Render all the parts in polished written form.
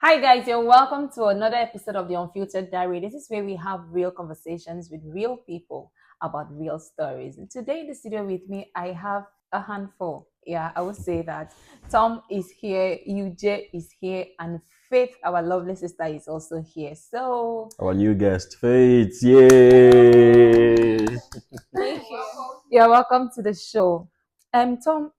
Hi guys, you're welcome to another episode of the Unfiltered Diary. This is where we have real conversations with real people about real stories. And today in the studio with me, I have a handful. Yeah, I would say that. Tom is here, UJ is here, and Faith, our lovely sister, is also here. So Our new guest, Faith. Yay! thank you. You're welcome to the show. Tom,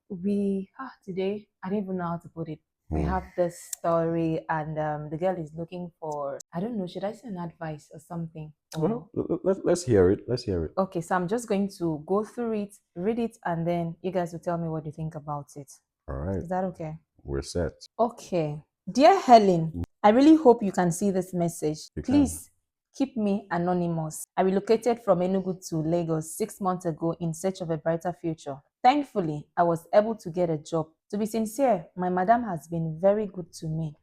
today I don't even know how to put it. We have this story, and the girl is looking for, I don't know, should I say an advice or something? Well, let's hear it. Let's hear it. Okay, so I'm just going to go through it, read it, and then you guys will tell me what you think about it. All right. Is that okay? We're set. Okay. Dear Helen, I really hope you can see this message. You can. Please keep me anonymous. I relocated from Enugu to Lagos 6 months ago in search of a brighter future. Thankfully, I was able to get a job. To be sincere, my madam has been very good to me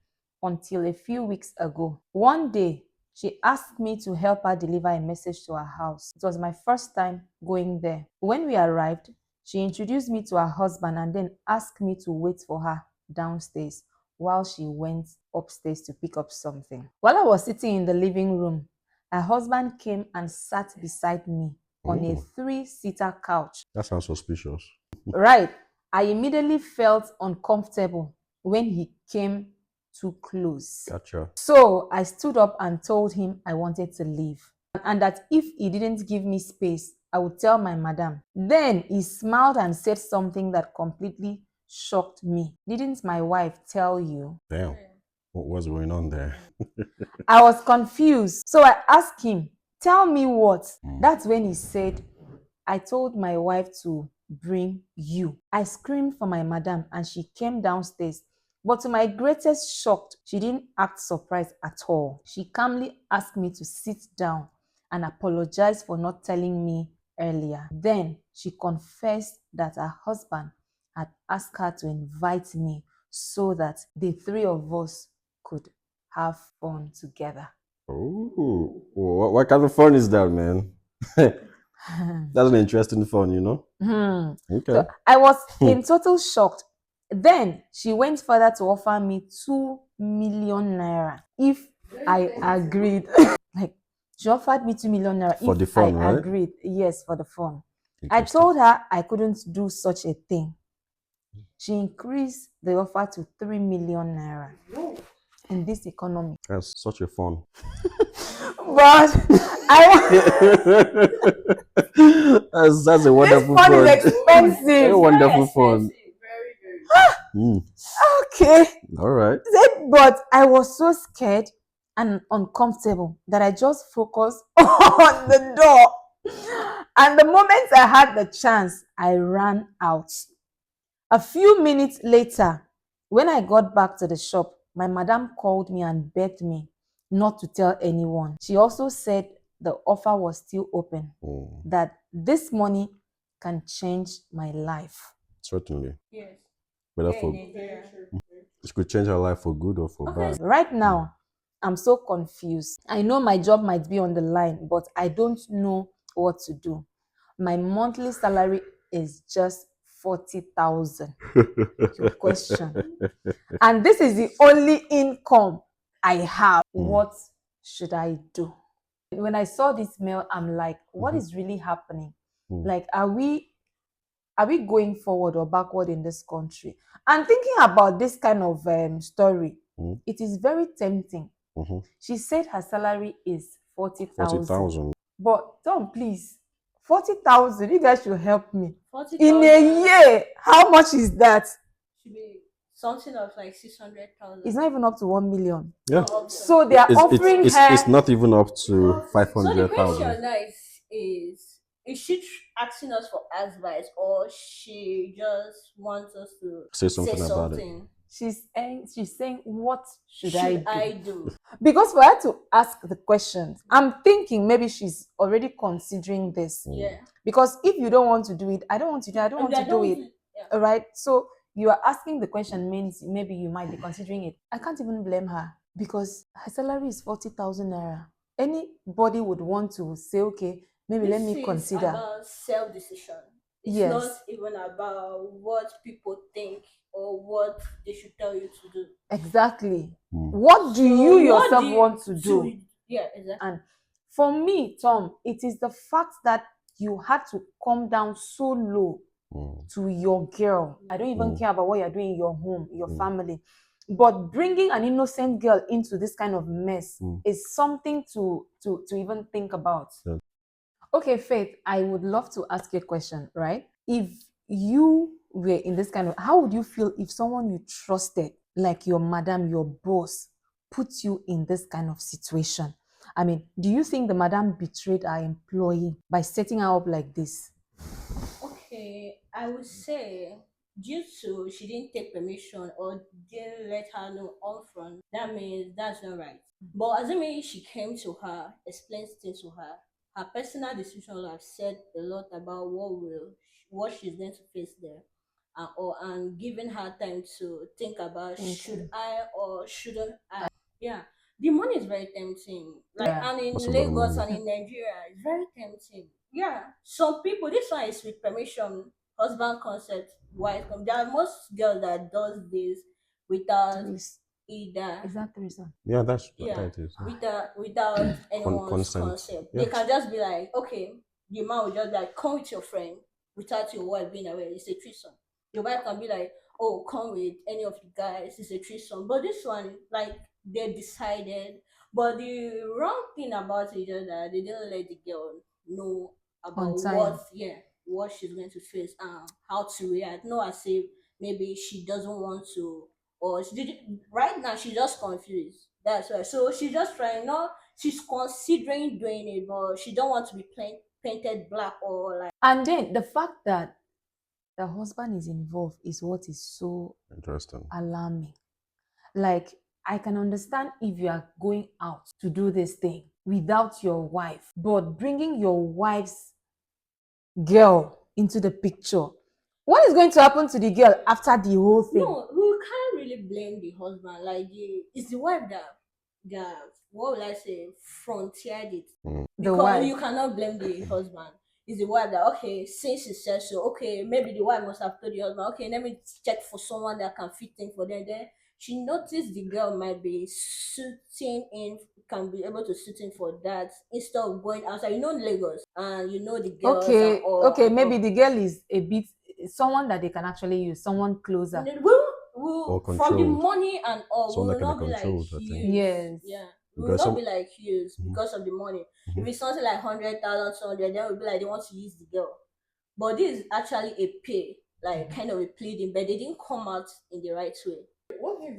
until a few weeks ago. One day, she asked me to help her deliver a message to her house. It was my first time going there. When we arrived, she introduced me to her husband and then asked me to wait for her downstairs while she went upstairs to pick up something. While I was sitting in the living room, her husband came and sat beside me on a 3-seater couch. That sounds suspicious. Right. I immediately felt uncomfortable when he came too close. Gotcha. So I stood up and told him I wanted to leave and that if he didn't give me space, I would tell my madam. Then he smiled and said something that completely shocked me. Didn't my wife tell you? Damn. What was going on there? I was confused. So I asked him, tell me what? That's when he said, I told my wife to bring you. I screamed for my madam and she came downstairs. But to my greatest shock, she didn't act surprised at all. She calmly asked me to sit down and apologize for not telling me earlier. Then she confessed that her husband had asked her to invite me so that the three of us could have fun together. Oh, what kind of fun is that, man? That's an interesting fun, you know? Okay. So I was in total shock. Then she went further to offer me 2 million naira if I agreed. Like, she offered me 2 million naira For if the fun, I right? agreed. Yes, for the fun. I Interesting. told her I couldn't do such a thing. She increased the offer to 3 million naira in this economy. That's such a fun. But I That's a wonderful this fun fun. is expensive. A wonderful fun. Okay. All right. But I was so scared and uncomfortable that I just focused on the door. And the moment I had the chance, I ran out. A few minutes later, when I got back to the shop, my madam called me and begged me not to tell anyone. She also said the offer was still open, that this money can change my life. Certainly. Yes. Whether Yeah, for Nigeria. it could change our life for good or for bad. Right now, I'm so confused. I know my job might be on the line, but I don't know what to do. My monthly salary is just 40,000. Your question. And this is the only income I have. What should I do? When I saw this mail, I'm like, what is really happening? Like, are we going forward or backward in this country? And thinking about this kind of story, it is very tempting. She said her salary is 40,000. 40,000. But Tom, please, 40,000, you guys should help me. 40,000 In a year, how much is that? should be something of like 600,000. It's not even up to 1 million. Yeah. So they are offering her. It's not even up to So the 500,000. question now is she asking us for advice or she just wants us to Say something about it. She's saying, what should I do? Because for her to ask the questions, I'm thinking maybe she's already considering this. Yeah. Because if you don't want to do it, I don't want to do it. Yeah. All right. So you are asking the question means maybe you might be considering it. I can't even blame her because her salary is 40,000 naira. Anybody would want to say, okay, maybe let me consider. It's about self-decision. It's Yes. not even about what people think or what they should tell you to do. Exactly. What do So you what yourself do you- want to so- do? Yeah, exactly. And for me, Tom, it is the fact that you had to come down so low to your girl. I don't even care about what you're doing in your home, your family. But bringing an innocent girl into this kind of mess is something to even think about. Yeah. Okay, Faith, I would love to ask you a question, right? If you were in this kind of, how would you feel if someone you trusted, like your madam, your boss, puts you in this kind of situation? I mean, do you think the madam betrayed our employee by setting her up like this? Okay, I would say due to she didn't take permission or didn't let her know upfront, that means that's not right. But assuming she came to her, explains things to her, her personal decision will have said a lot about what she's going to face there. And giving her time to think about should I or shouldn't I. Yeah, the money is very tempting. Like, Yeah. and in That's a lot of Lagos money. and in Nigeria, it's very tempting. Yeah, some people. This one is with permission, husband concept, wife. There are most girls that does this without either. Is that the reason? Yeah, that's Yeah, that it is. without anyone's consent. consent. Yeah. They can just be like, okay, the man will just be like, come with your friend without your wife being aware. It's a threesome. Your wife can be like, oh, come with any of you guys. It's a threesome. But this one, like, they decided. But the wrong thing about it is that they didn't let the girl know about On time. what she's going to face and how to react. No, as if maybe she doesn't want to, or she did right now she's just confused. That's why. So she's just trying. Not she's considering doing it, but she don't want to be painted black or like. And then the fact that the husband is involved is what is so Interesting. alarming. Like, I can understand if you are going out to do this thing without your wife, but bringing your wife's girl into the picture, what is going to happen to the girl after the whole thing? No, we can't really blame the husband. Like it's the wife that what will I say frontiered it. The Because wife. you cannot blame the husband. It's the wife that okay, since he said so, okay, maybe the wife must have told the husband, okay, let me check for someone that can fit in for them. Then she noticed the girl might be suiting in, can be able to suit in for that instead of going outside. You know Lagos, and you know the girls. Okay, and all, okay, and maybe all. the girl is a bit someone that they can actually use, someone closer. We'll from the controlled. money and all, we Someone will that can not be be like controlled, I think. Yes. Yeah. We Because will not some- be like huge because of the money. If it's something like 100,000, 200, then we'll be like they want to use the girl. But this is actually a pay, like kind of a pleading, but they didn't come out in the right way. What if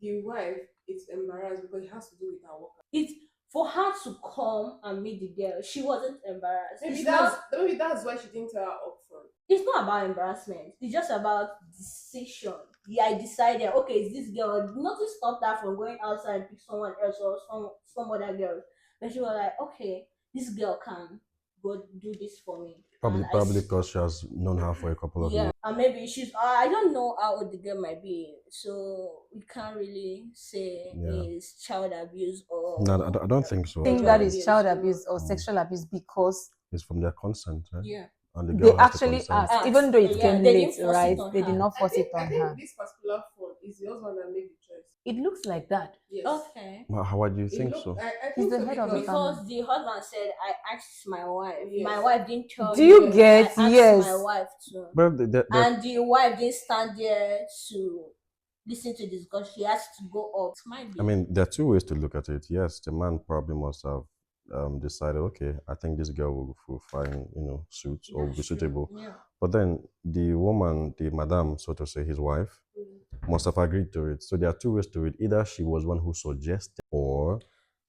the wife is embarrassed because it has to do with her work? It's for her to come and meet the girl. She wasn't embarrassed. Maybe It's that's why she didn't tell her upfront. it's not about embarrassment. It's just about decision. Yeah, I decided, okay, it's this girl. Nothing stopped her from going outside and pick someone else or some other girl. But she was like, okay, this girl can go do this for me. Probably, And I probably s- because she has known her for a couple of yeah, years. and maybe she's. I don't know how old the girl might be, so we can't really say Yeah. it's child abuse or. No, I don't think so. I think Sexual that is abuse, child no. abuse or sexual abuse because It's from their consent, right? Yeah. And the they girl has to actually consent. asked, even though it Yeah, came they late, didn't force it right? on They her. did not force it I on think her. this particular phone is the husband that made the choice. It looks like that. Yes. Okay. How do you It think look- so? I He's think the so head of the because family. Because the husband said, I asked my wife. Yes. My wife didn't tell Do you me. get? I asked Yes. my wife too. Well, the And the wife didn't stand there to listen to this because she has to go up. It might be. I mean, there are two ways to look at it. Yes, the man probably must have decided, okay, I think this girl will find, suit or will be That's true. suitable. Yeah. But then the woman, the madam, so to say, his wife, must have agreed to it. So there are two ways to it. Either she was one who suggested, or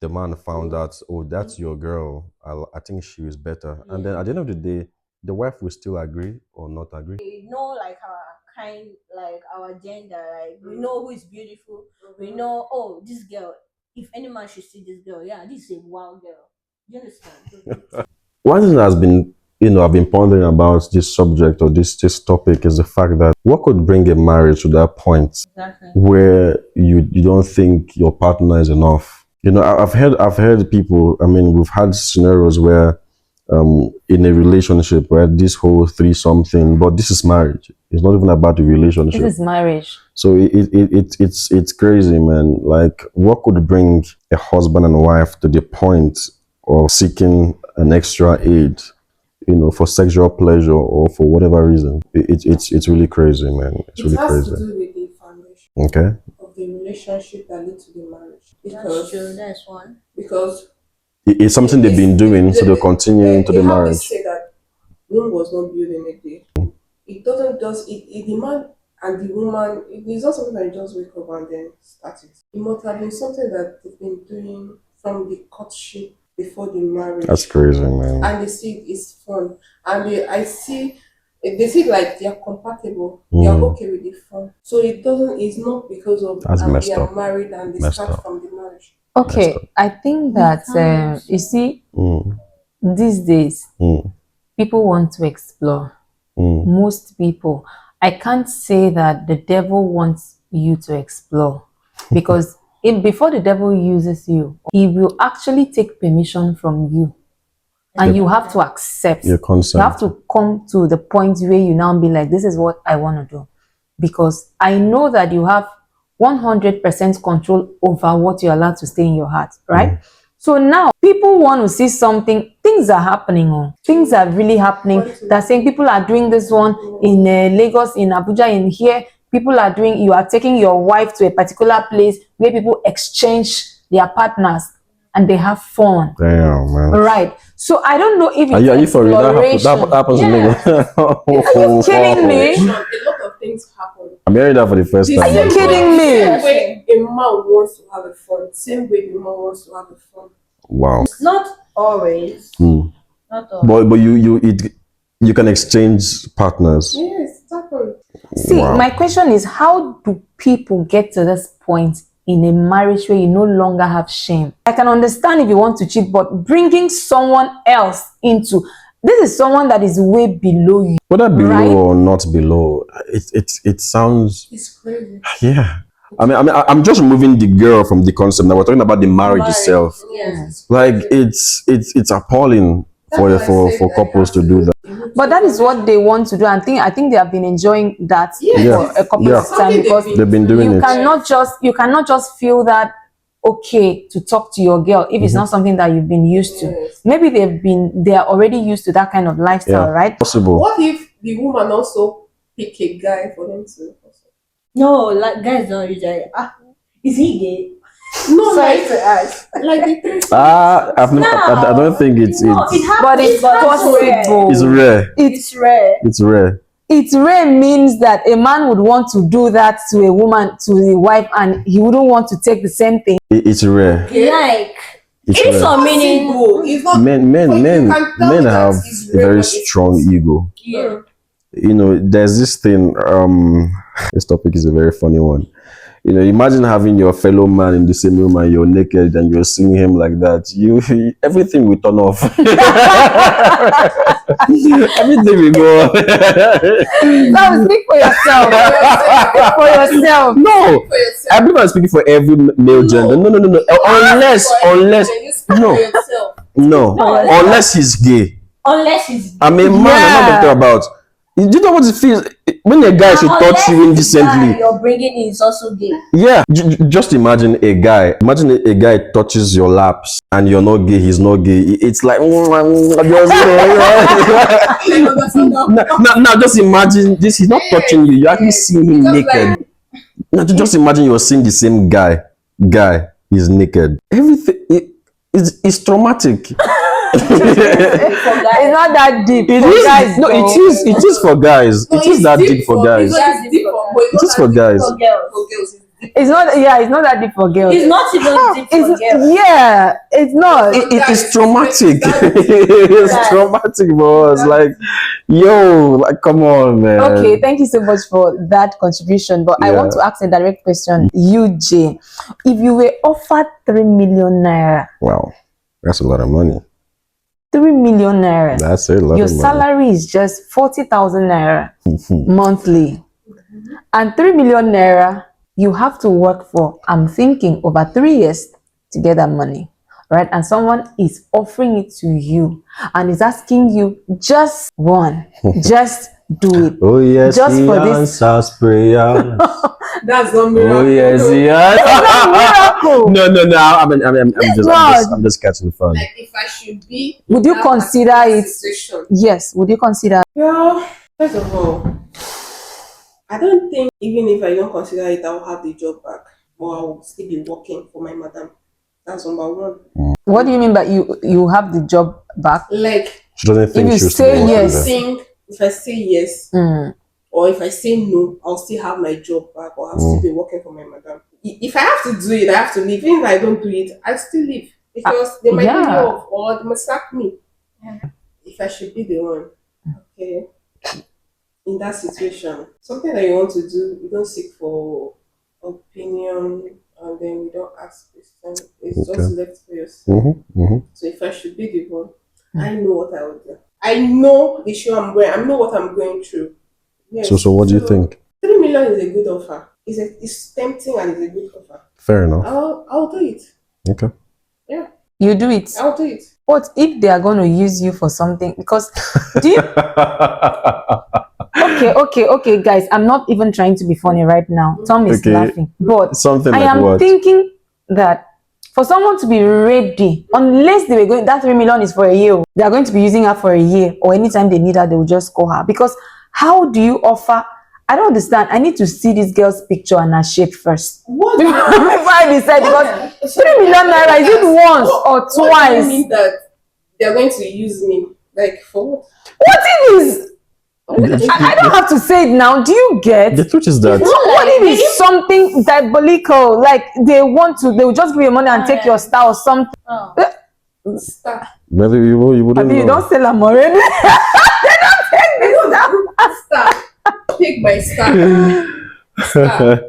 the man found out, oh, that's your girl. I think she is better. And then at the end of the day, the wife will still agree or not agree. We know like our kind, like our gender, like we know who is beautiful. We know, oh, this girl, if any man should see this girl, yeah, this is a wild girl. You understand? One thing that has been, I've been pondering about this subject or this topic is the fact that what could bring a marriage to that point Exactly. where you don't think your partner is enough. I've heard people. I mean, we've had scenarios where in a relationship, right? This whole three something, but this is marriage. It's not even about the relationship. This is marriage. So it's crazy, man. Like, what could bring a husband and wife to the point of seeking an extra aid, for sexual pleasure or for whatever reason? It's really crazy, man. It's really It has crazy. to do with the foundation Okay. of the relationship that leads to the marriage. That's true. That's one. Because It's something they've been doing, so they'll continue into the they have marriage. this say that Rome was not built in a day. It doesn't just the man and the woman. It's not something that you just wake up and then start it. It must have been something that they've been doing from the courtship before the marriage. That's crazy, man. And they see it's fun, and they see like they are compatible. They are okay with the fun. So it doesn't. It's not because of That's messed they are up. married and they Messed start up. from the marriage. Okay, I think that you see, these days people want to explore. Most people. I can't say that the devil wants you to explore, because before the devil uses you, he will actually take permission from you, and you have to accept. Your consent. You have to come to the point where you now be like, this is what I want to do, because I know that you have 100% control over what you're allowed to stay in your heart, right? So now people want to see something. Things are happening. Things are really happening. They're saying people are doing this one in Lagos, in Abuja, in here. People are doing, you are taking your wife to a particular place where people exchange their partners and they have fun. Damn, man. Right. So I don't know if it's Are you for real? That happens in Lagos. Are you kidding me? A lot of things happen. I'm hearing that for the first time. Are you kidding me? Same way a man wants to have a fun, same way the man wants to have a fun. Wow. Not always. Not always. But you can exchange partners. Yes, it happens. See, Wow. my question is, how do people get to this point in a marriage where you no longer have shame? I can understand if you want to cheat, but bringing someone else into, this is someone that is way below you. Whether below Right? or not below, it sounds, It's crazy. yeah. I'm just removing the girl from the concept. Now we're talking about the marriage itself. Yes. Like, it's appalling for couples to do that. But that is what they want to do. I think they have been enjoying that for a couple of times, because They've been doing you it. cannot just feel that okay to talk to your girl if it's not something that you've been used to. Yes. Maybe they are already used to that kind of lifestyle, Yeah. right? Possible. What if the woman also pick a guy for them to? No, like guys don't usually. Is he gay? No, Sorry to ask. like the thing. I don't think it's No, it happens. But it's possible. it's rare. It's rare. It's rare. It's rare means that a man would want to do that to a woman, to the wife, and he wouldn't want to take the same thing. It's rare. Like It's it's rare. some meaning. It's not. Men But you can tell men that have it's a very rare, strong ego. Yeah. There's this thing, this topic is a very funny one. Imagine having your fellow man in the same room and you're naked and you're seeing him like that. Everything will turn off. Everything will go off. Now speak for yourself. Speak for yourself. No, For yourself. I believe I'm speaking for every male gender. No. Unless he's gay. Unless he's I'm a man. I'm not talking about. Do you know what it feels when a guy should touch you indecently? You're bringing in is also gay. Yeah, just imagine a guy. Imagine a guy touches your laps and you're not gay. He's not gay. It's like now just imagine this. He's not touching you. You're actually seeing him naked. Now just imagine you're seeing the same guy. Guy is naked. Everything it's traumatic. It's not that deep. It for is. guys, No, though. it is for guys. It is that deep for guys. It's deep for It is for guys. For girls. girls. It's not. Yeah, it's not that deep for girls. It's not even deep for girls. Yeah, it's not. It is traumatic. It's traumatic for us. Like, yo, like, come on, man. Okay, thank you so much for that contribution. But I want to ask a direct question. You, Jay, if you were offered 3 million naira, Wow, that's a lot of money. 3 million naira, That's a lot your of money. salary is just 40,000 naira monthly, and 3 million naira you have to work for, I'm thinking, over 3 years to get that money. right? And someone is offering it to you and is asking you just one, just do it. Oh yes, Just he for this. answers prayers. That's not miracle. Oh yes, he Miracle. No. God. I'm just catching fun. Like if I should be, Would in you that consider particular it? situation. Yes. Would you consider? Well, first of all, I don't think even if I don't consider it, I'll have the job back, or I will still be working for my madam. That's number one. What do you mean by you have the job back? Like She doesn't think you she'll say still be yes. working think if I say yes, Mm. or if I say no, I'll still have my job back, or I'll still be working for my madam. If I have to do it, I have to leave. Even if I don't do it, I still leave because they might lay me yeah. off or they might sack me. If I should be the one, okay, in that situation, something that you want to do, you don't seek for opinion and then you don't ask questions. It's just left for yourself. So if I should be the one, I know what I would do. I know the show I'm going. I know what I'm going through. Yes. So what do you think? 3 million is a good offer. It's tempting and it's a good offer. Fair enough. I'll do it. Okay. Yeah, You do it. I'll do it. What if they are going to use you for something? Because do you? Okay, guys. I'm not even trying to be funny right now. Tom is Okay. laughing, but Something I like am what? thinking that for someone to be ready, unless they were going, that 3 million is for a year. They are going to be using her for a year, or anytime they need her, they will just call her. Because how do you offer? I don't understand. I need to see this girl's picture and her shape first. What? Before I decide, because 3 million naira, is it once or What do you twice? mean that they're going to use me? Like for what? What if is? I don't have to say it now. Do you get? The truth is that What if it's something diabolical? Like they will just give you money and take your star or something. Oh. Star. maybe you wouldn't I mean, you know. don't sell them already. They don't take this now. Star. Take my star. Star.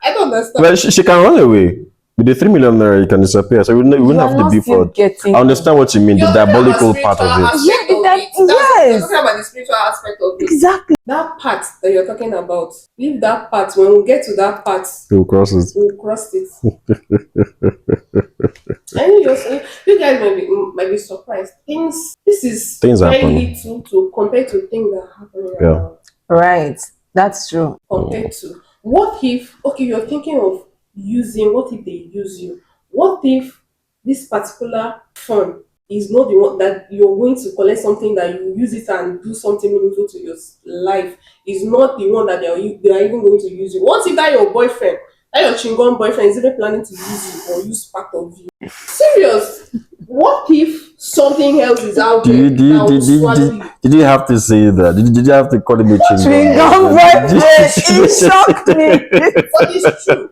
I don't understand. Well, she can run away. With the 3 million naira, you can disappear. So you wouldn't have to be for. Getting. I understand what you mean, the You're talking about diabolical spiritual part of it. aspect Yeah, of that- it. You're yes. talking about the spiritual aspect of it. Exactly. That part that you're talking about, leave that part. When we get to that part, You'll cross it. we'll cross it. I know you guys might be surprised. This is Things very happen. little to compare to things that are happening Yeah. around. Right. That's true. Compared to what if you're thinking of using, what if they use you? What if this particular fund is not the one that you're going to collect something that you use it and do something meaningful to your life? Is not the one that they are even going to use you. What if that your boyfriend, that your chingon boyfriend is even planning to use you or use part of you? Serious. What if something else is out there that will swallow you? Did you have to say that? Did you have to call him a Chewing chingom? gum boyfriend. It shocked me. But it's true.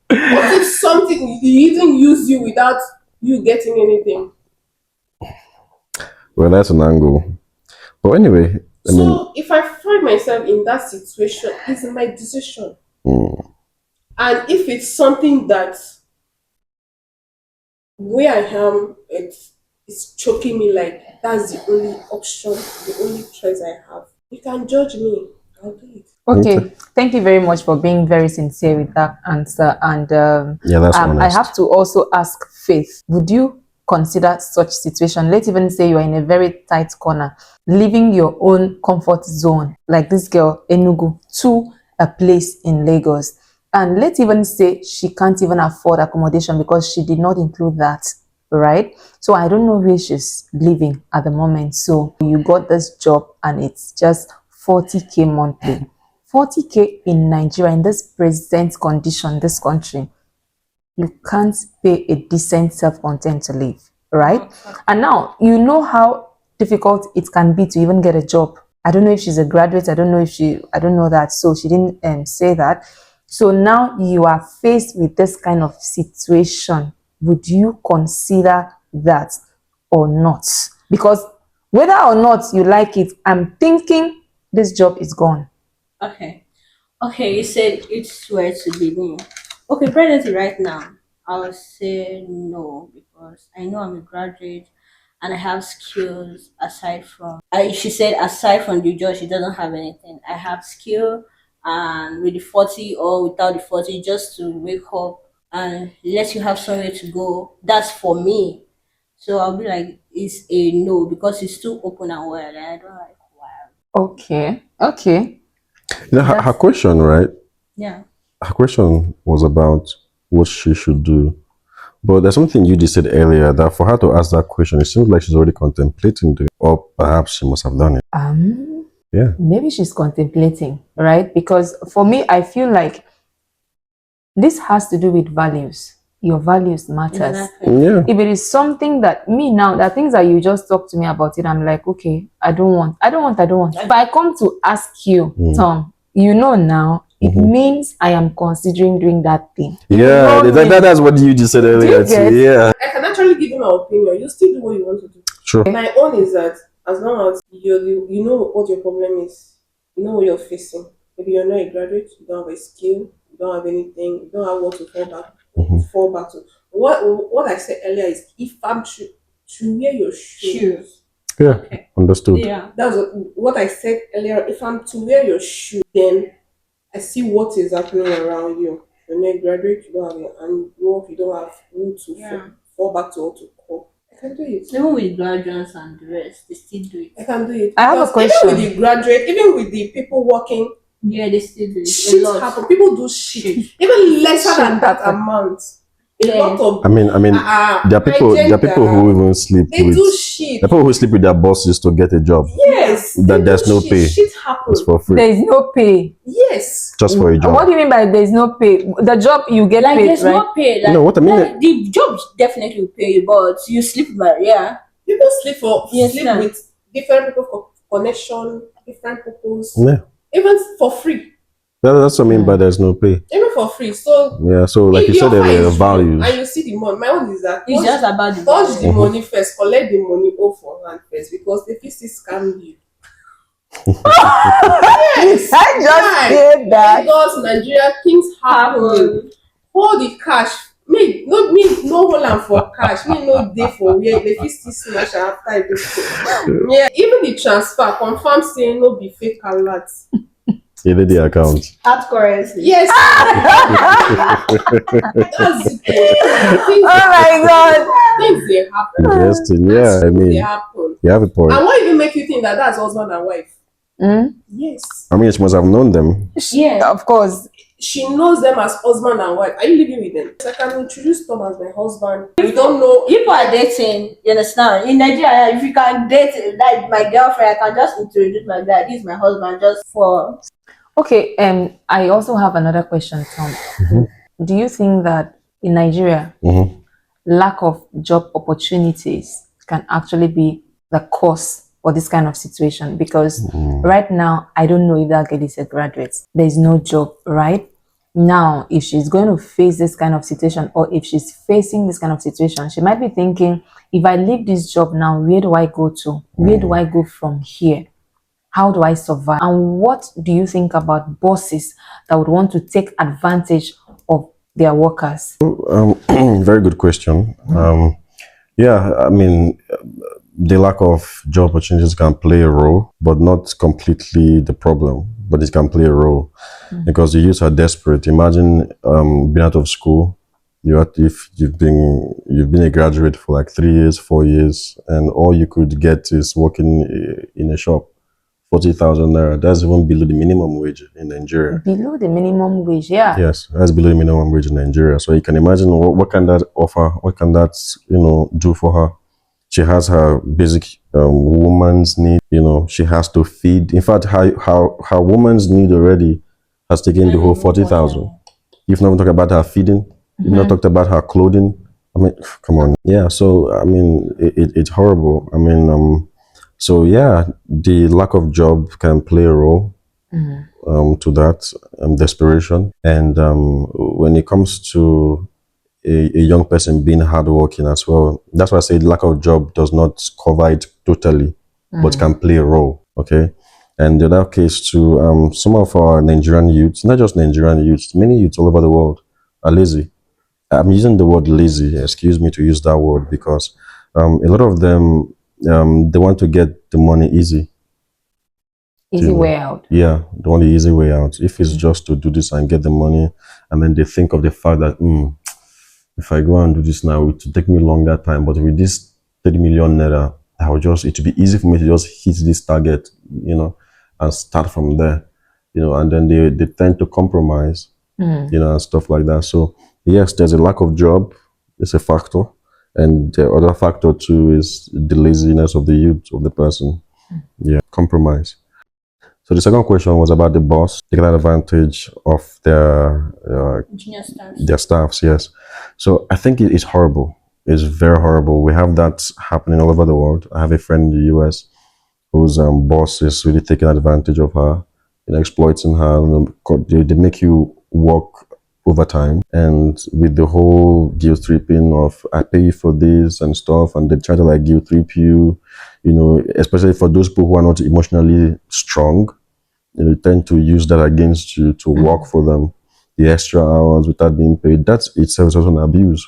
What if something he even use you without you getting anything? Well, that's an angle. But anyway, I mean, So if I find myself in that situation, it's my decision. And if it's something that where I am, it's choking me, like that's the only option, the only choice I have. You can judge me. I'll do it. Okay. Thank you very much for being very sincere with that answer. And yeah, that's I honest. have to also ask Faith, would you consider such situation? Let's even say you are in a very tight corner, leaving your own comfort zone, like this girl, Enugu, to a place in Lagos. And let's even say she can't even afford accommodation because she did not include that, right? So I don't know where she's living at the moment. So you got this job and it's just 40K monthly. 40K in Nigeria, in this present condition, this country, you can't pay a decent self-content to live, right? And now you know how difficult it can be to even get a job. I don't know if she's a graduate. I don't know that. So she didn't say that. So now you are faced with this kind of situation. Would you consider that or not? Because whether or not you like it, I'm thinking this job is gone. Okay, you said it's where to be me. Okay, presently right now, I would say no because I know I'm a graduate and I have skills aside from she said aside from the job she doesn't have anything. I have skill and with the 40 or without the 40 just to wake up and let you have somewhere to go, that's for me. So I'll be like, it's a no because it's too open and wild. And I don't like wild. Okay. Okay. Her That's question, right? Yeah. Her question was about what she should do. But there's something you just said earlier that for her to ask that question, it seems like she's already contemplating doing it, or perhaps she must have done it. Yeah. maybe she's contemplating, right? Because for me, I feel like this has to do with values. Your values matters. Exactly. Yeah. If it is something that me now, the things that you just talk to me about it, I'm like, okay, I don't want. If I come to ask you, Tom, you know now, it means I am considering doing that thing. You Yeah, know me. that's what you just said earlier. get? Too. Yeah. I can actually give you my opinion. You still do what you want to do. Sure. My own is that as long as you know what your problem is, you know what you're facing. Maybe you're not a graduate, you don't have a skill, you don't have anything, you don't have what to fall back to. What I said earlier is if I'm to wear your shoes. Yeah. Understood. Yeah. That's what I said earlier. If I'm to wear your shoe, then I see what is happening around you. You're not a graduate, you don't have it, and you don't have who to fall back to or to call. I can do it. Even with graduates and the rest, they still do it. I can do it. I have a Because question. Even with the graduate, even with the people working, Yeah, they still do it. shit A lot. happen. People do shit. Even lesser Shit than that happen. amount. A Yes. lot of I mean, there are people who even sleep they with. do shit. There are people who sleep with their bosses to get a job. Yes. That they there's do no shit. pay. Shit happens. It's for free, There is no pay. Yes. just for a job. What do you mean by there is no pay? The job you get Like paid, there's right? no pay. Like, No, what I mean- like, the job definitely will pay you, but you sleep with People sleep Yes, sleep ma'am. with different people for connection, different purpose. Yeah. Even for free. That's what I mean by there's no pay. Even for free. So Yeah. So like if you the said offer earlier, is real values. and you see the money, my own is that it's just about the touch the Mhm. money first, collect the money off for hand first because they fit still scam you. Yes, I just guy. said that. Because Nigeria things happen. Hold the cash. Me no hold am for cash. Me no dey for where they fit still snatch am after everything. Yeah, even the transfer confirm say no be fake alert. You did the account. hard currency. Yes. That's it. Oh my god. Things they happen. Interesting. Yeah. I They mean, happen. you have a point. And what even make you think that that's husband and wife? Yes. I mean, she must have known them. Yeah. Of course. She knows them as husband and wife. Are you living with them? So I can introduce Tom as my husband. We don't know. People are dating, you understand? In Nigeria, if you can date like my girlfriend, I can just introduce my guy. This is my husband just for Okay, I also have another question, Tom. Do you think that in Nigeria, Mhm. lack of job opportunities can actually be the cause for this kind of situation? Because right now, I don't know if that girl is a graduate. There is no job, right? Now, if she's going to face this kind of situation, or if she's facing this kind of situation, she might be thinking, if I leave this job now, where do I go to? Where do I go from here? How do I survive? And what do you think about bosses that would want to take advantage of their workers? Very good question. Yeah, I mean, the lack of job opportunities can play a role, but not completely the problem. But it can play a role because the youth are desperate. Imagine being out of school. If you've been a graduate for like 3 years, 4 years, and all you could get is working in a shop. 40,000 naira. That's even below the minimum wage in Nigeria. Below the minimum wage, yeah. Yes, that's below the minimum wage in Nigeria. So you can imagine what can that offer? What can that do for her? She has her basic woman's need. She has to feed. In fact, her woman's need already has taken the whole 40,000. You've not talked about her feeding. You've not talked about her clothing. I mean, come on. Yeah. So I mean, it's horrible. I mean, so yeah, the lack of job can play a role to that desperation. And when it comes to a young person being hardworking as well, that's why I say the lack of job does not cover it totally, but can play a role. Okay. And the other case too, some of our Nigerian youths, not just Nigerian youths, many youths all over the world are lazy. I'm using the word lazy, excuse me to use that word, because a lot of them, they want to get the money easy. Easy way out. Yeah, they want the easy way out. If it's just to do this and get the money, and then they think of the fact that if I go and do this now, it will take me longer time. But with this 30 million naira, it will be easy for me to just hit this target, and start from there, and then they tend to compromise, and stuff like that. So yes, there's a lack of job. It's a factor. And the other factor too is the laziness of the youth of the person. Yeah, compromise. So the second question was about the boss taking advantage of Junior staff. their staffs. Yes. So I think it's horrible. It's very horrible. We have that happening all over the world. I have a friend in the US whose boss is really taking advantage of her, exploiting her. They make you work overtime, and with the whole guilt tripping of I pay you for this and stuff, and they try to like guilt trip you, especially for those people who are not emotionally strong. Tend to use that against you to work for them the extra hours without being paid. That's itself is also an abuse,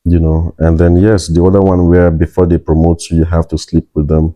And then yes, the other one where before they promote you, you have to sleep with them.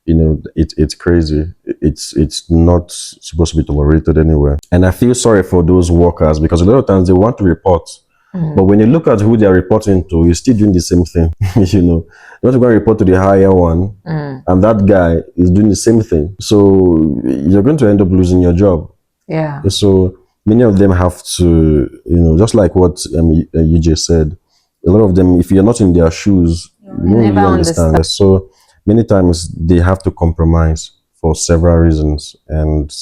It's crazy. It's not supposed to be tolerated anywhere. And I feel sorry for those workers because a lot of times they want to report. But when you look at who they are reporting to, you're still doing the same thing. You want to go and report to the higher one, and that guy is doing the same thing. So you're going to end up losing your job. Yeah. So many of them have to, just like what you just said, a lot of them, if you're not in their shoes, you don't really never understand. So many times they have to compromise for several reasons. And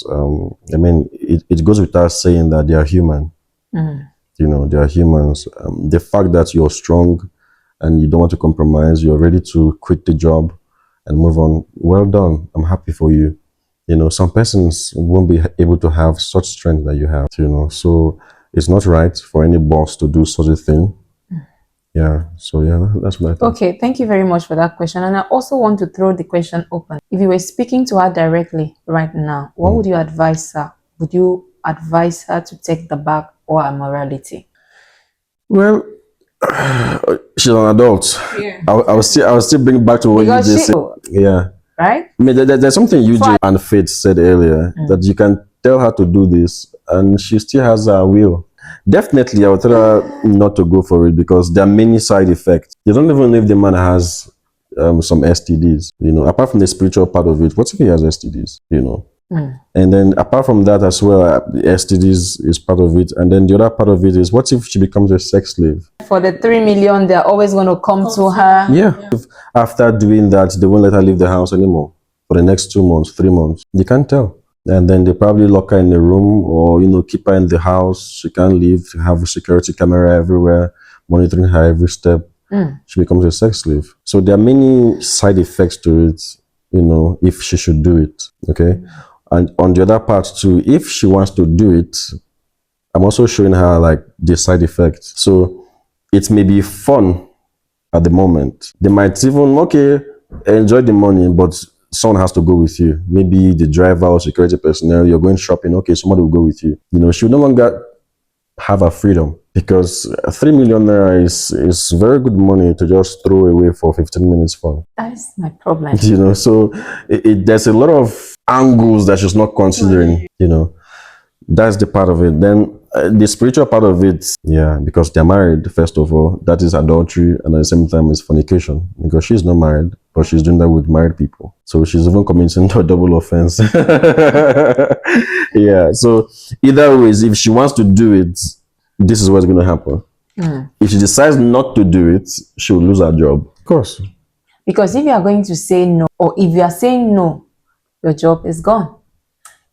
it goes without saying that they are human. They are humans. The fact that you're strong and you don't want to compromise, you're ready to quit the job and move on. Well done. I'm happy for you. Some persons won't be able to have such strength that you have, So it's not right for any boss to do such a thing. Yeah. So yeah, that's what I think. Okay, thank you very much for that question. And I also want to throw the question open. If you were speaking to her directly right now, what would you advise her? Would you advise her to take the bag or her morality? Well, she's an adult. Yeah. I will still bring back to what Because you just said. Yeah. Right? I mean, there's something you and Faith said earlier that you can tell her to do this and she still has her will. Definitely, I would tell her not to go for it because there are many side effects. You don't even know if the man has some STDs, apart from the spiritual part of it. What if he has STDs, And then apart from that as well, STDs is part of it. And then the other part of it is, what if she becomes a sex slave? For the 3 million, they're always going to come to her. Yeah. If after doing that, they won't let her leave the house anymore for the next 2 months, 3 months. You can't tell. And then they probably lock her in the room or, keep her in the house. She can't leave, have a security camera everywhere, monitoring her every step. She becomes a sex slave. So there are many side effects to it, if she should do it. Okay. And on the other part too, if she wants to do it, I'm also showing her like the side effects. So it may be fun at the moment. They might even, enjoy the money, but someone has to go with you. Maybe the driver or security personnel, you're going shopping, somebody will go with you. She will no longer have her freedom because 3 million naira is very good money to just throw away for 15 minutes fun. That is my problem. So there's a lot of angles that she's not considering, That's the part of it. Then the spiritual part of it, yeah, because they're married, first of all, that is adultery, and at the same time, it's fornication because she's not married, but she's doing that with married people. So she's even committing a double offense. Yeah. So either ways, if she wants to do it, this is what's going to happen. If she decides not to do it, she will lose her job. Of course. Because if you are going to say no, or if you are saying no, your job is gone.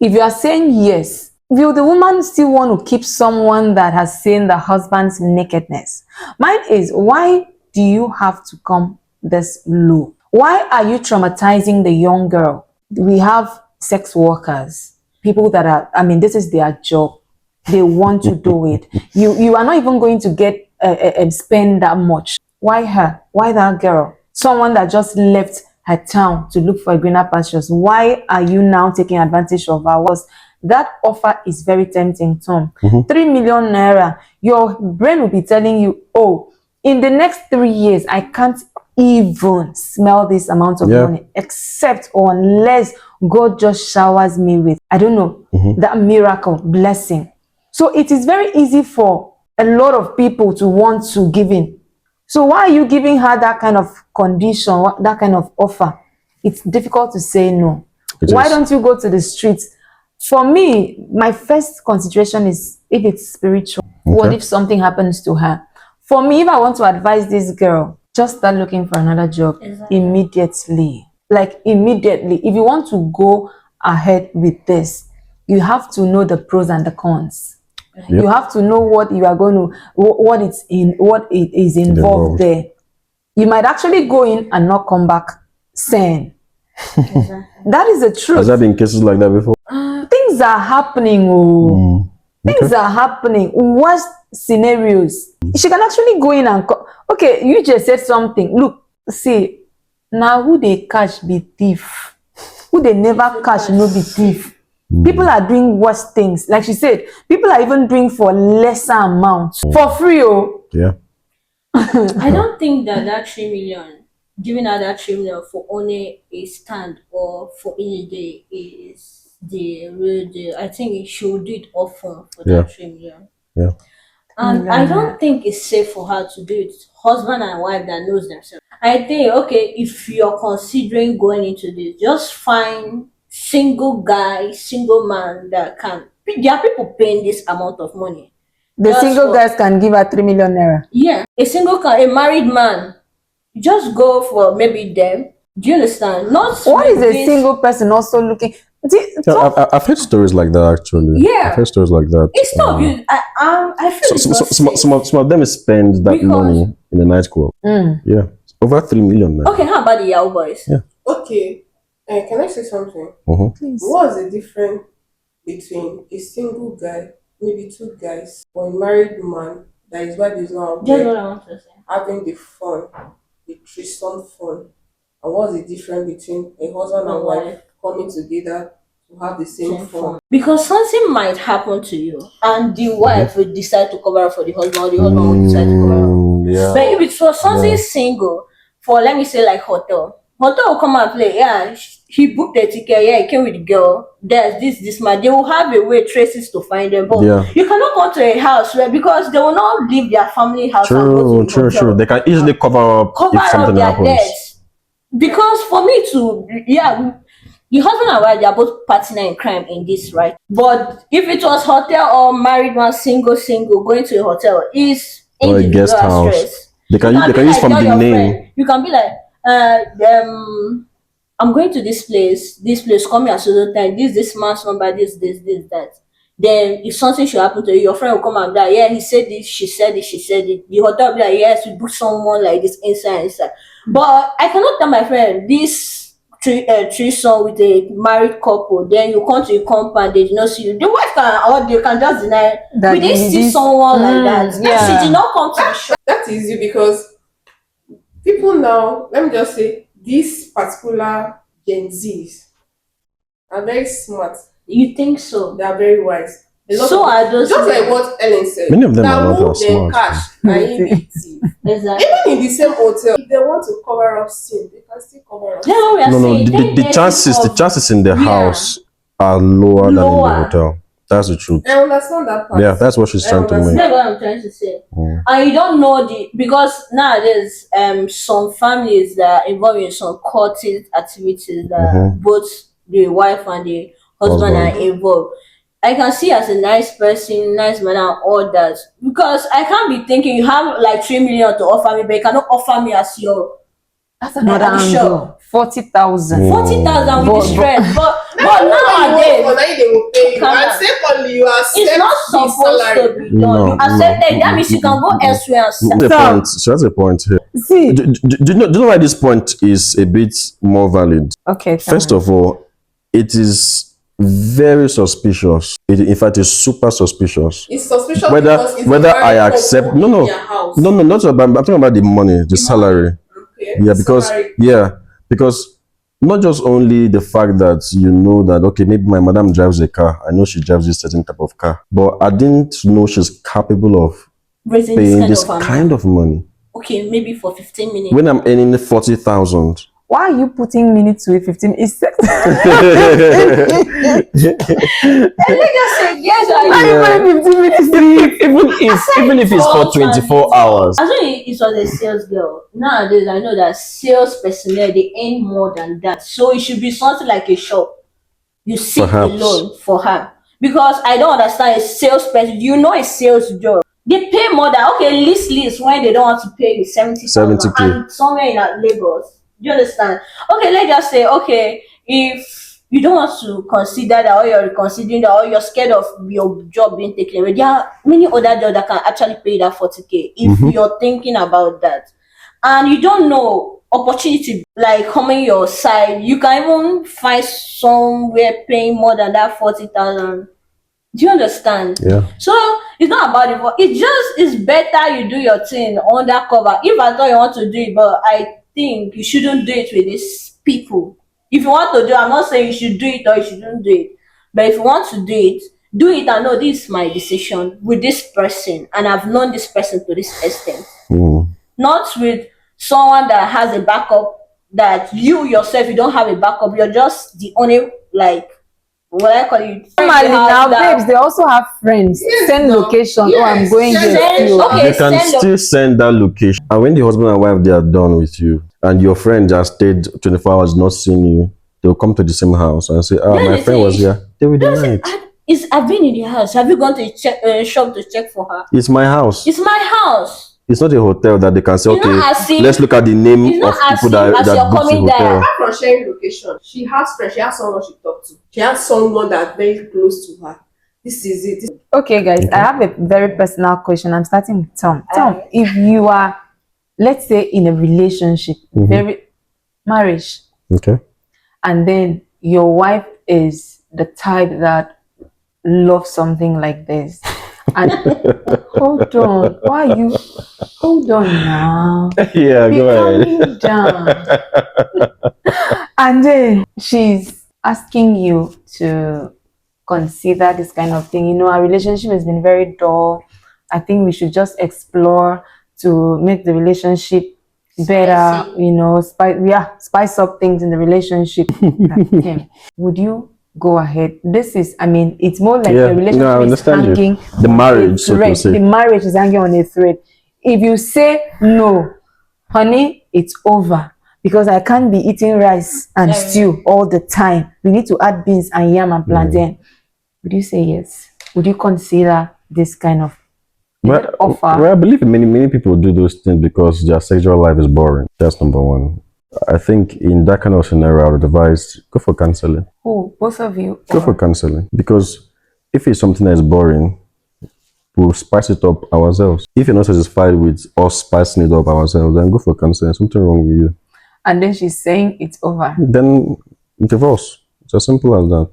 If you are saying yes, will the woman still want to keep someone that has seen the husband's nakedness? Mine is, why do you have to come this low? Why are you traumatizing the young girl? We have sex workers, people that are, this is their job. They want to do it. You are not even going to get and spend that much. Why her? Why that girl? Someone that just left her town to look for greener pastures. Why are you now taking advantage of ours? That offer is very tempting, Tom. 3 million naira. Your brain will be telling you, in the next 3 years, I can't even smell this amount of money, except or unless God just showers me with, I don't know, that miracle blessing. So it is very easy for a lot of people to want to give in. So why are you giving her that kind of condition, that kind of offer? It's difficult to say no. Why don't you go to the streets? For me, my first consideration is if it's spiritual. What if something happens to her? For me, if I want to advise this girl, just start looking for another job immediately. Like immediately. If you want to go ahead with this, you have to know the pros and the cons. You have to know what you are going to, what it is involved there. You might actually go in and not come back sane. That is the truth. Has there been cases like that before? Things are happening. Things are happening. Worst scenarios. She can actually go in and okay, you just said something. Look, see, now who they catch be thief. Who they never catch no be thief. People are doing worse things. Like she said, people are even doing for lesser amounts. For free, Yeah. I don't think that 3 million, giving her that 3 million for only a stand or for any day is the real deal. I think she will do it often for that 3 million. Yeah. And I don't think it's safe for her to do it. Husband and wife that knows themselves. I think, okay, if you're considering going into this, just find single guy, single man that can. There are people paying this amount of money. The single guys can give her 3 million naira. Yeah, a married man. Just go for maybe them. Do you understand? Not what is a single person also looking? I've heard stories like that actually. Yeah, I've heard stories like that. It's not good. I feel some of them spend that money in the nightclub. Yeah, over 3 million now. Okay, how about the Yahoo boys? Yeah. Okay, can I say something? Please. What's the difference between a single guy, maybe two guys, or a married man that his wife is not out Just there what I want to say. having the fun, the threesome fun, and what's the difference between a husband and wife coming together to have the same fun? Because something might happen to you, and the wife will decide to cover up for the husband, or the husband will decide to cover up. Yeah. But if it's for something single, for let me say like hotel will come and play. Yeah, he booked a ticket. Yeah, he came with the girl. There's this man. They will have a way traces to find them. But you cannot come to a house where because they will not leave their family house. And go to the hotel. They can easily cover up if something their happens. debts. Because for me to the husband and wife, they are both partner in crime in this, right? But if it was hotel or married one, single, going to a hotel is or a guest house. Stress. They can use from the name. Friend. You can be like, I'm going to this place, call me at so time, this man's number, this, that. Then if something should happen to you, your friend will come and be like, yeah, he said this, she said it. The hotel will be like, yes, we book someone like this inside. But I cannot tell my friend this threesome with a married couple, then you come to a compound, they did not see you. The wife they can just deny that we didn't see someone like that. Yeah. She did not come to the show. That is you because people now, let me just say, these particular Gen Zs are very smart. You think so? They are very wise. So are those just like what Ellen said. Many of them are not as smart. Cash, exactly. Even in the same hotel, if they want to cover up sin, they can still cover up sin. No. The chances in the house are lower than in the hotel. That's the truth. I understand that part. Yeah, that's what she's trying to make. That's what I'm trying to say. And you don't know because nowadays some families that are involved in some cultic activities that both the wife and the husband are involved. I can see as a nice person, nice man and all that. Because I can't be thinking you have like 3 million to offer me, but you cannot offer me as your. That's another angle. 40,000. 40,000 with the stress. But nowadays, they will pay you. And secondly, you accept it's not supposed to be done. No, you accept it. That means you can go elsewhere and She has a point here. See, Do you know why this point is a bit more valid? Okay. First of all, it is very suspicious. In fact, it's super suspicious. It's suspicious whether I accept no, not about. I'm talking about the money, the salary. Okay. Yeah, because not just only the fact that you know that okay, maybe my madam drives a car. I know she drives this certain type of car, but I didn't know she's capable of raising paying this kind of money. Okay, maybe for 15 minutes. When I'm earning 40,000 Why are you putting minutes to it? 15 is sex. And they just say yes. Why are you putting 15 minutes to it? Even if it's for 24 hours. As when it was a sales girl, nowadays I know that sales personnel they earn more than that. So it should be something like a shop. You sit Perhaps. alone for her. Because I don't understand a salesperson. You know a sales job. They pay more than okay, list when they don't want to pay you 70,000 70K. and somewhere in Lagos. Do you understand? Okay, let's just say okay, if you don't want to consider that or you're considering that or you're scared of your job being taken away, there are many other jobs that can actually pay that 40K if you're thinking about that. And you don't know opportunity like coming your side, you can even find somewhere paying more than that 40,000. Do you understand? Yeah. So it's not about it, but it's better you do your thing undercover. If I thought you want to do it, but I think you shouldn't do it with these people. If you want to do, I'm not saying you should do it or you shouldn't do it. But if you want to do it and know this is my decision with this person, and I've known this person to this extent. Not with someone that has a backup that you yourself you don't have a backup. You're just the only like what I call it. Normally now, babes, they also have friends. Send no. location. Yes. Oh, I'm going Send- here. okay. They can send still send that location. And when the husband and wife they are done with you, and your friend just stayed 24 hours not seeing you, they'll come to the same house and say, "Ah, Yeah, my they friend say- was here." They will deny it. I've been in the house. Have you gone to check shop to check for her? It's my house. It's my house. It's not a hotel that they can say, It's not okay, as if- let's look at the name it's of not as people if as that you're book the coming there. hotel. Apart from sharing location, she has friends, she has someone she talked to. She has someone that's very close to her. This is it. Okay, guys, I have a very personal question. I'm starting with Tom. Tom, if you are, let's say, in a relationship, very marriage, Okay. and then your wife is the type that loves something like this, and hold on, why are you? Hold on now. Yeah, Be go ahead. calming down. And then she's asking you to consider this kind of thing. You know, our relationship has been very dull. I think we should just explore to make the relationship better. Spicy. You know, spice up things in the relationship. Okay. Would you go ahead? This is, I mean, it's more like Yeah, the no, I relationship is understand you. hanging The on a marriage, so to thread. say. The marriage is hanging on a thread. If you say no, honey, it's over. Because I can't be eating rice and stew all the time. We need to add beans and yam and plantain. Would you say yes? Would you consider this kind of offer? Well, I believe many people do those things because their sexual life is boring. That's number one. I think in that kind of scenario, I would advise go for counseling. Who? Both of you? Go for counseling because if it's something that is boring, we'll spice it up ourselves. If you're not satisfied with us spicing it up ourselves, then go for counseling. Something wrong with you. And then she's saying it's over. Then divorce. It's as simple as that.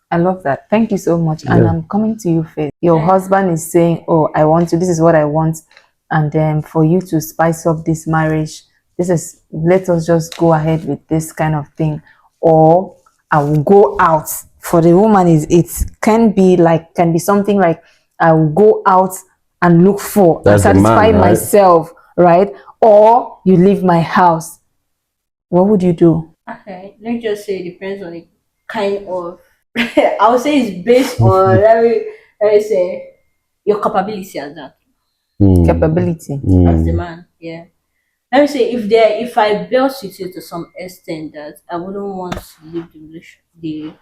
I love that. Thank you so much. And I'm coming to you first. Your husband is saying, oh, I want to, this is what I want. And then for you to spice up this marriage, let us just go ahead with this kind of thing. Or I will go out. For the woman, it can be something like I will go out and look for That's and the man, satisfy right? myself, right? Or you leave my house. What would you do? Okay, let me just say it depends on the kind of. I would say it's based on let me say your capability as that Capability. as the man. Yeah. Let me say if I built with you to some extent that I wouldn't want to leave the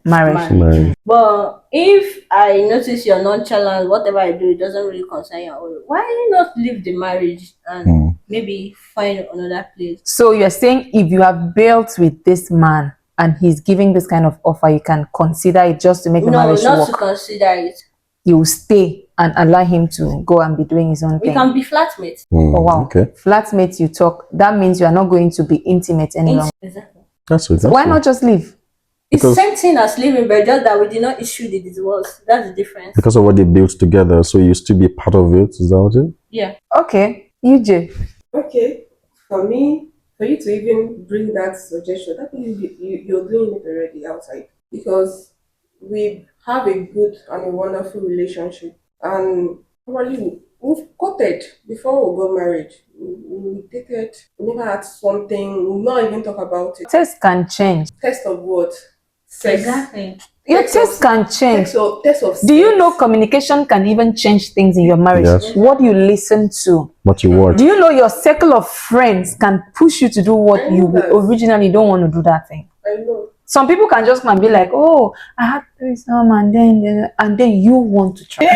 Marriage. Marriage. But if I notice you're nonchalant, whatever I do, it doesn't really concern you. Why not leave the marriage and maybe find another place? So you're saying if you have built with this man and he's giving this kind of offer, you can consider it just to make the No, marriage not work. to consider it. You will stay and allow him to go and be doing his own We thing. can be flatmates. Oh wow. Okay. Flatmates, you talk. That means you are not going to be intimate any longer. Exactly. That's it. Why not just leave? It's Because- the same thing as living, but just that we did not issue the divorce. That's the difference. Because of what they built together, so you still be part of it. Is that what it? Yeah. Okay, UJ. Okay, for me, for you to even bring that suggestion, that means you're doing it already outside because we have a good and a wonderful relationship, and probably we've courted before we got married. We dated. We never had something. We'll not even talk about it. Taste can change. Test of what? Sex. Exactly. Your Text taste of- can change. Test of Do you sex. know communication can even change things in your marriage? Yes. What you listen to. What you watch. Do you know your circle of friends can push you to do what I know you that. originally don't want to do that thing? I know. Some people can just come and be like, "Oh, I had threesome," and then you want to try. No,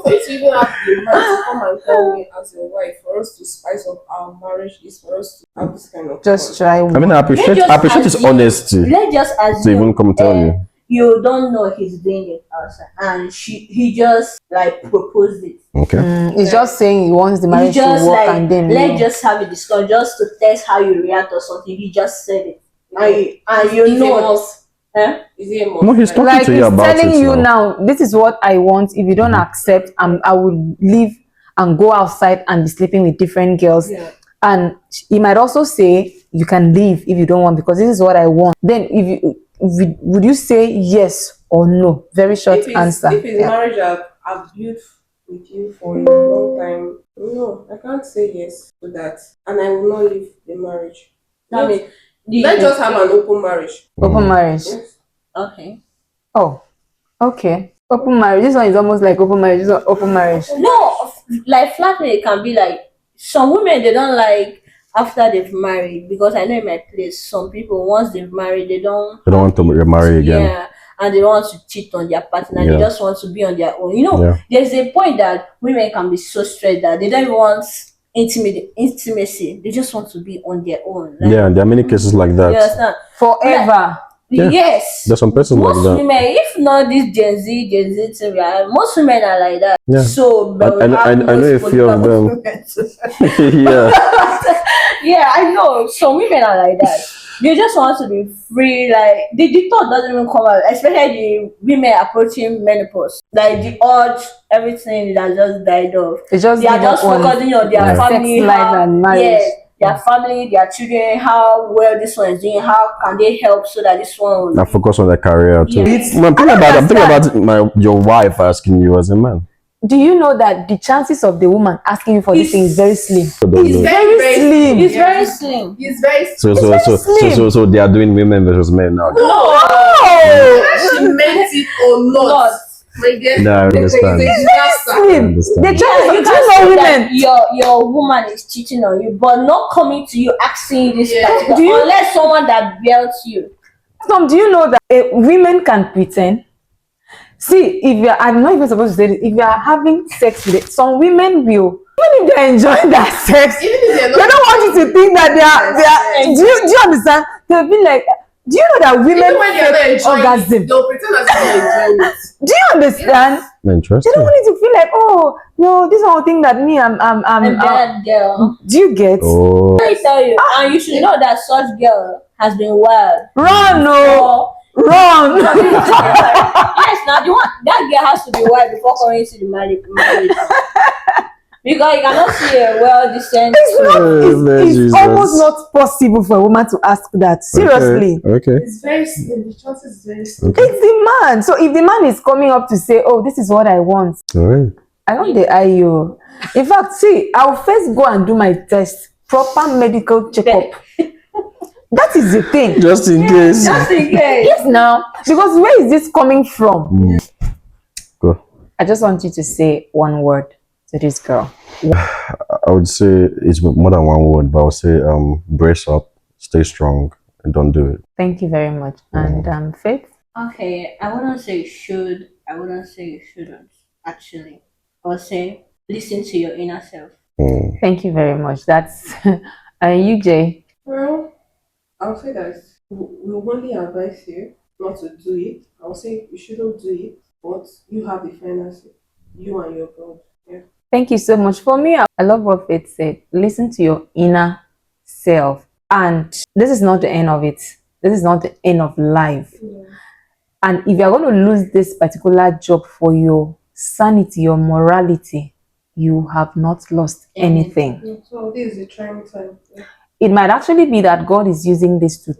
for you to even have the man to come and tell me as your wife, for us to spice up our marriage is for us to have this kind of Just fun. try. I mean, I appreciate his honesty Let's just to assume even come tell you. you don't know he's doing it outside, and he just like proposed it. Okay. It's just saying he wants the He marriage to just work, like and then let's just have a discussion just to test how you react or something. He just said it, and you Is it a know, must? eh? Is it a must? No, he's talking like to he's you about telling it you now. now, this is what I want. If you don't accept, I will leave and go outside and be sleeping with different girls. Yeah. And he might also say you can leave if you don't want, because this is what I want. Then would you say yes or no? Very short answer. If it's Yeah. marriage I've built with you for a long time, no, I can't say yes to that, and I will not leave the marriage. I mean, Let's just have an open marriage. Open marriage. Yes. okay. Oh, okay. Open marriage. This one is almost like open marriage. This one, open marriage. No, like flatmate can be like some women they don't like after they've married, because I know in my place some people once they've married they don't want to remarry again. Yeah, and they don't want to cheat on their partner. Yeah. They just want to be on their own. You know, Yeah. there's a point that women can be so stressed that they don't even want intimacy. They just want to be on their own. Like, Yeah, there are many cases like you that. understand? Forever. Yeah. Yes. There's some persons like Most that. women, if not this Gen Z thing, right, most women are like that. Yeah. So, but I we have know a most few of them. polygamous women. Yeah. Yeah, I know. Some women are like that. They just want to be free. Like the thought doesn't even come out, especially the women approaching menopause. Like the urge, everything that just died off. They just They are give up just on focusing on their Yeah. family, sex life how, and marriage. yeah, their family, their children, how well this one is doing, how can they help so that this one will I focus on their career too. Yeah. I'm thinking about your wife asking you as a man. Do you know that the chances of the woman asking you for this thing is very slim? It's Very slim. It's very slim. It's very So they are doing women versus men now. she meant it or not. My dear, No, I understand. it's a disaster. I understand. The Yeah, chances you of can know say women. that your woman is cheating on you, but not coming to you asking you this Yeah. particular, Do you- unless someone that belts you. Tom, do you know that women can pretend? See, if you're, I'm not even supposed to say this, if you are having sex with it, some women will, even if they're enjoying that sex, Even if they're they not, don't want you to think that they are. Do you understand? They'll be like, do you know that women even when they're not fake enjoying orgasm? it, they'll pretend as if they're enjoying it. Do you understand? They Interesting. don't want you to feel like, oh no, this whole thing that me, And that girl. do you get? Oh, Let me tell you, and you should know that such girl has been wild. Run, no, So, run. yes, now the one that girl has to be wild before coming to the marriage. Because you cannot see a well decent. It's Jesus. almost not possible for a woman to ask that. Seriously. Okay. It's very slim. The chances is very slim. Okay. It's the man. So if the man is coming up to say, oh, this is what I want, All right. I don't dare you. In fact, see, I'll first go and do my test, proper medical checkup. That is the thing. Just in case. Just in case. Yes, now, because where is this coming from? Go. I just want you to say one word to this girl. I would say it's more than one word, but I would say brace up, stay strong, and don't do it. Thank you very much. And Faith? Okay, I wouldn't say you should. I wouldn't say you shouldn't. Actually, I would say listen to your inner self. Thank you very much. That's you, Jay. Well, I'll say that we only advise you not to do it. I'll say you shouldn't do it, but you have the finances, you and your God. Yeah. Thank you so much. For me, I love what Faith said. Listen to your inner self. And this is not the end of it. This is not the end of life. Yeah. And if you're going to lose this particular job for your sanity, your morality, you have not lost anything. Yeah, so this is a trying time. Yeah. It might actually be that God is using this to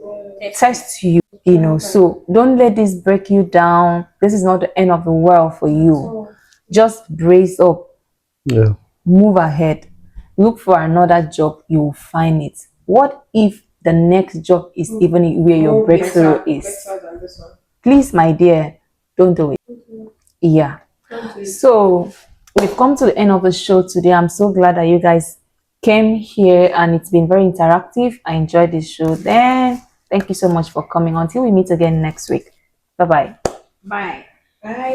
test you, you know. So don't let this break you down. This is not the end of the world for you. So, Just brace up, Yeah. move ahead, look for another job, you will find it. What if the next job is even where your More breakthrough better, is? better than this one. Please, my dear, don't do it. Yeah. Don't do it. So we've come to the end of the show today. I'm so glad that you guys came here and it's been very interactive. I enjoyed this show. Then thank you so much for coming. Until we meet again next week. Bye bye. Bye. Bye.